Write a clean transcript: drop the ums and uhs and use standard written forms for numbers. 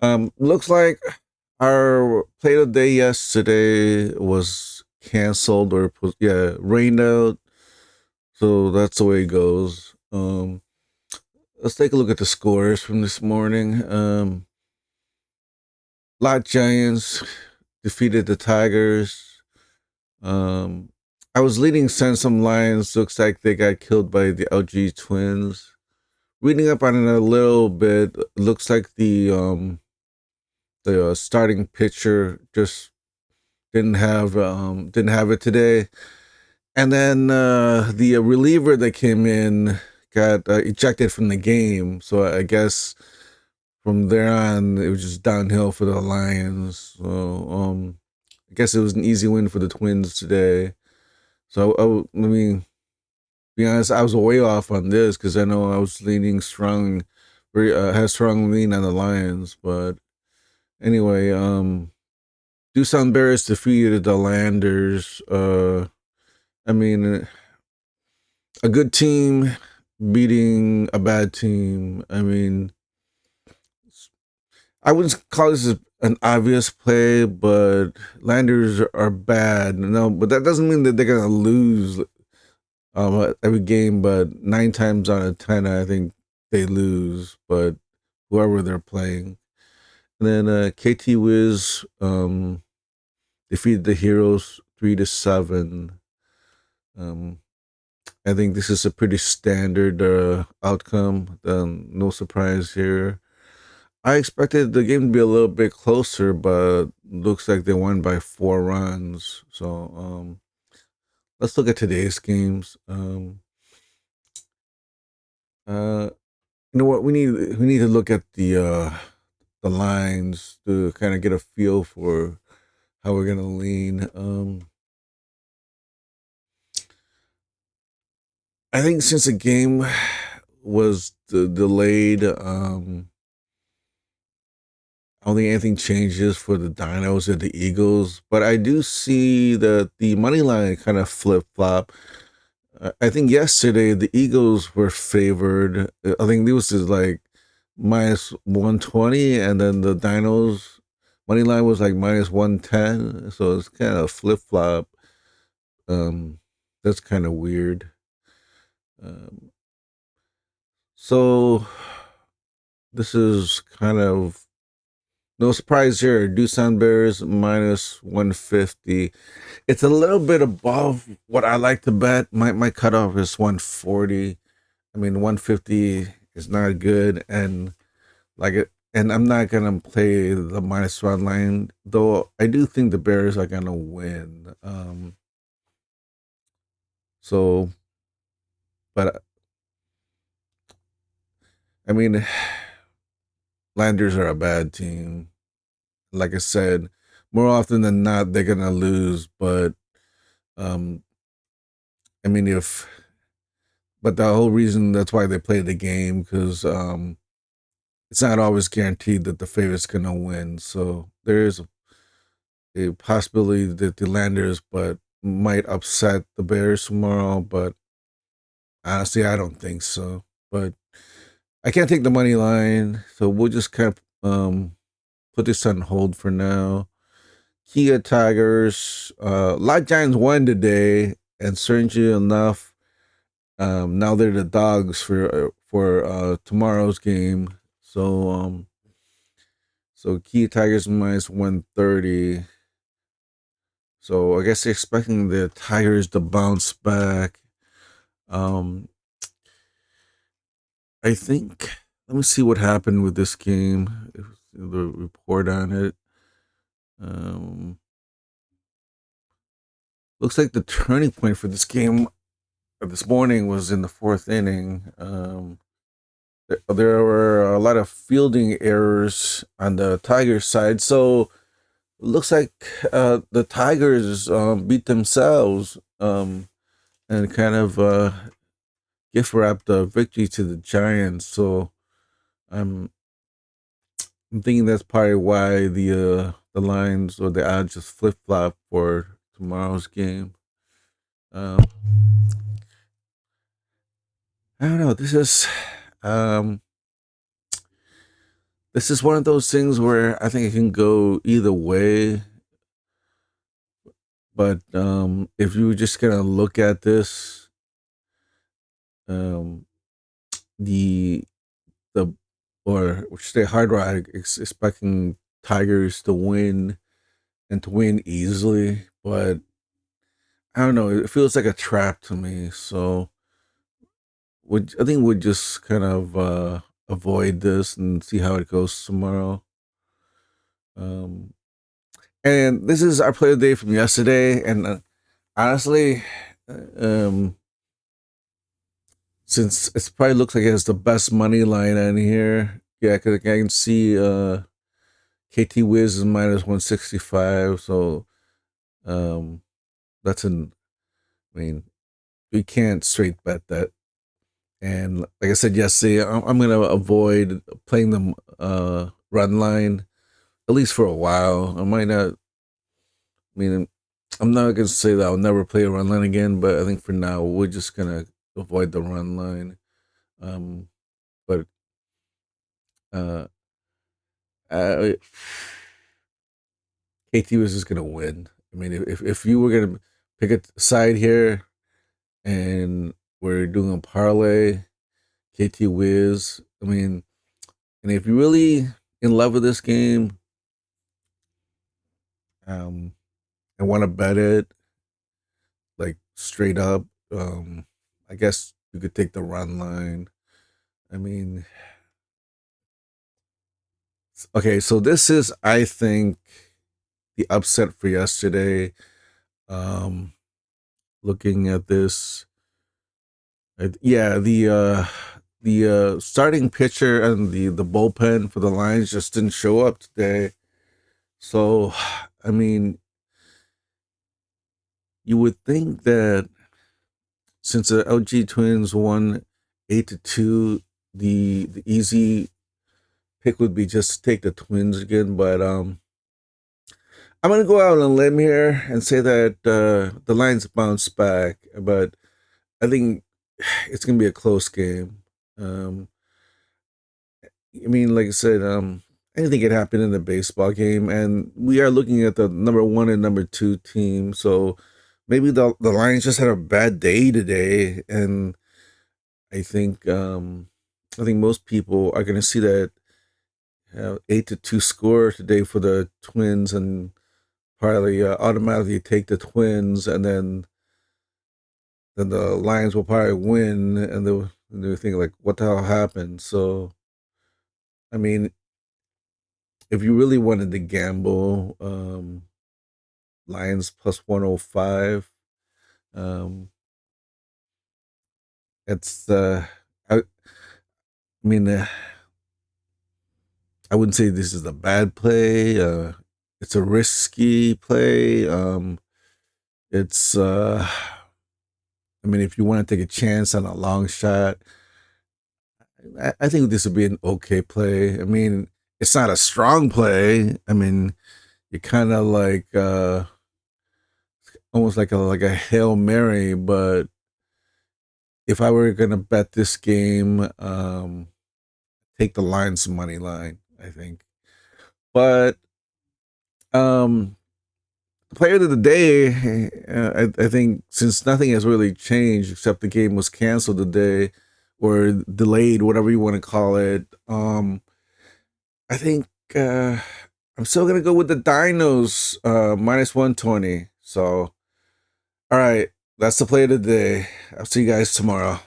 Looks like our play of the day yesterday was canceled or yeah, rained out. So that's the way it goes. Let's take a look at the scores from this morning. Lot Giants defeated the Tigers. Um, I was leading Sansom Lions. Looks like they got killed by the LG Twins. Reading up on it a little bit, looks like the starting pitcher just didn't have it today, and then the reliever that came in got ejected from the game. So I guess from there on it was just downhill for the Lions. So I guess it was an easy win for the Twins today. So let me be honest, I was way off on this because I know I was leaning strong, very had a strong lean on the Lions, but anyway, Doosan Bears defeated the Landers. I mean, a good team beating a bad team. I mean, I wouldn't call this an obvious play, but Landers are bad. No, but that doesn't mean that they're gonna lose every game. But 9 times out of 10, I think they lose. But whoever they're playing, and then KT Wiz defeated the Heroes 3-7. Um, I think this is a pretty standard outcome. No surprise here. I expected the game to be a little bit closer, but looks like they won by 4 runs. So let's look at today's games. Uh, you know what? We need to look at the lines to kind of get a feel for how we're gonna lean. I think since the game was delayed, I don't think anything changes for the Dinos or the Eagles, but I do see that the money line kind of flip flop. I think yesterday the Eagles were favored. I think this is like minus 120, and then the Dinos money line was like minus 110. So it's kind of flip flop. Um, that's kind of weird. Um, so this is kind of no surprise here. Doosan Bears minus 150. It's a little bit above what I like to bet. My cutoff is 140. I mean, 150 is not good, and like it. And I'm not gonna play the minus run line, though. I do think the Bears are gonna win. So, but I mean, Landers are a bad team. Like I said, more often than not, they're gonna lose. But um, I mean, if but the whole reason that's why they play the game because it's not always guaranteed that the favorite's gonna win. So there is a possibility that the Landers but might upset the Bears tomorrow. But honestly, I don't think so. But I can't take the money line, so we'll just kind of put this on hold for now. Kia Tigers, Lot Giants won today, and strangely enough, now they're the dogs for tomorrow's game. So Kia Tigers minus 130. So I guess they're expecting the Tigers to bounce back. Um, I think. Let me see what happened with this game. The report on it. Um, looks like the turning point for this game this morning was in the fourth inning. There were a lot of fielding errors on the Tigers side, so it looks like the Tigers beat themselves and kind of gift wrapped the victory to the Giants. So I'm I'm thinking that's probably why the lines or the odds just flip flop for tomorrow's game. Um, I don't know. This is um, this is one of those things where I think it can go either way. But if you were just gonna look at this, um, the the or which say Hard Rock expecting Tigers to win and to win easily, but I don't know. It feels like a trap to me. So would I think we'd just kind of avoid this and see how it goes tomorrow. Um, and this is our play of the day from yesterday. And honestly, um, since it probably looks like it has the best money line on here, yeah, because I can see KT Wiz is minus 165. So um, that's an, I mean, we can't straight bet that. And like I said yesterday, I'm going to avoid playing the run line, at least for a while. I might not, I mean, I'm not going to say that I'll never play a run line again, but I think for now, we're just going to avoid the run line. But uh, I, KT was just going to win. I mean, if you were going to pick a side here and we're doing a parlay, KT Wiz, I mean, and if you're really in love with this game, um, and want to bet it like straight up, I guess you could take the run line. I mean, okay, so this is, I think, the upset for yesterday. Um, looking at this, yeah, the starting pitcher and the bullpen for the Lions just didn't show up today. So, I mean, you would think that since the LG Twins won 8-2, the easy pick would be just to take the Twins again. But I'm gonna go out on a limb here and say that the Lions bounce back, but I think it's gonna be a close game. Um, I mean, like I said, anything can happen in the baseball game, and we are looking at the number one and number two team. So maybe the Lions just had a bad day today, and I think I think most people are going to see that 8-2 score today for the Twins, and probably automatically take the Twins, and then the Lions will probably win, and they'll think like, what the hell happened? So I mean, if you really wanted to gamble, Lions plus 105. Um, it's I mean, I wouldn't say this is a bad play. It's a risky play. It's I mean, if you want to take a chance on a long shot, I think this would be an okay play. I mean, it's not a strong play. I mean, you're kind of like almost like a Hail Mary, but if I were gonna bet this game, take the Lions money line, I think. But um, player of the day, I think since nothing has really changed except the game was canceled today or delayed, whatever you want to call it. I think I'm still gonna go with the Dinos minus 120. So, all right, that's the play of the day. I'll see you guys tomorrow.